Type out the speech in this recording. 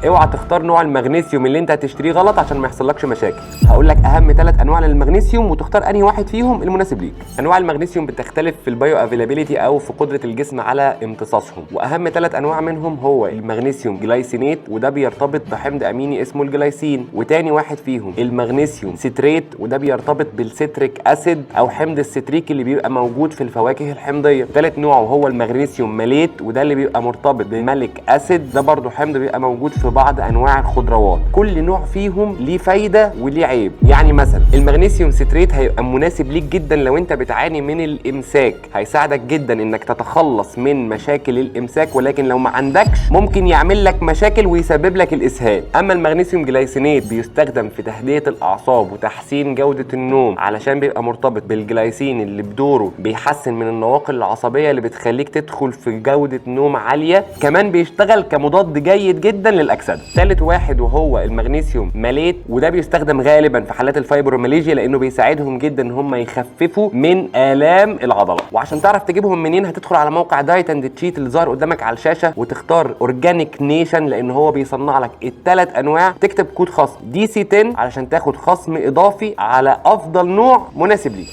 اوعى تختار نوع المغنيسيوم اللي انت هتشتريه غلط عشان ما يحصلكش مشاكل. هقول لك اهم 3 انواع للمغنيسيوم وتختار انهي واحد فيهم المناسب ليك. انواع المغنيسيوم بتختلف في البايو افيلابيليتي او في قدره الجسم على امتصاصهم، واهم 3 انواع منهم هو المغنيسيوم جلايسينيت وده بيرتبط بحمض اميني اسمه الجلايسين، وتاني واحد فيهم المغنيسيوم سيتريت وده بيرتبط بالسيتريك اسيد او حمض الستريك اللي بيبقى موجود في الفواكه الحمضيه. ثالث نوع هو المغنيسيوم ماليت وده اللي بيبقى مرتبط بماليك اسيد، ده برضو حمض بيبقى موجود في بعض انواع الخضروات. كل نوع فيهم ليه فايده وليه عيب. يعني مثلا المغنيسيوم سيتريت هيبقى مناسب ليك جدا لو انت بتعاني من الامساك، هيساعدك جدا انك تتخلص من مشاكل الامساك، ولكن لو ما عندكش ممكن يعمل لك مشاكل ويسبب لك الاسهال. اما المغنيسيوم جلايسينيت بيستخدم في تهدئه الاعصاب وتحسين جوده النوم علشان بيبقى مرتبط بالجلايسين اللي بدوره بيحسن من النواقل العصبيه اللي بتخليك تدخل في جوده نوم عاليه. كمان بيشتغل كمضاد جيد جدا للاكسده. ثالث واحد وهو المغنيسيوم ماليت وده بيستخدم غالبا في حالات الفايبروميالجيا لانه بيساعدهم جدا ان هم يخففوا من الام العضله. وعشان تعرف تجيبهم منين هتدخل على موقع دايت اند تشيت اللي ظاهر قدامك على الشاشه وتختار اورجانيك نيشن لان هو بيصنع لك ال3 انواع. تكتب كود خصم DC10 علشان تاخد خصم اضافي على افضل نوع مناسب ليك.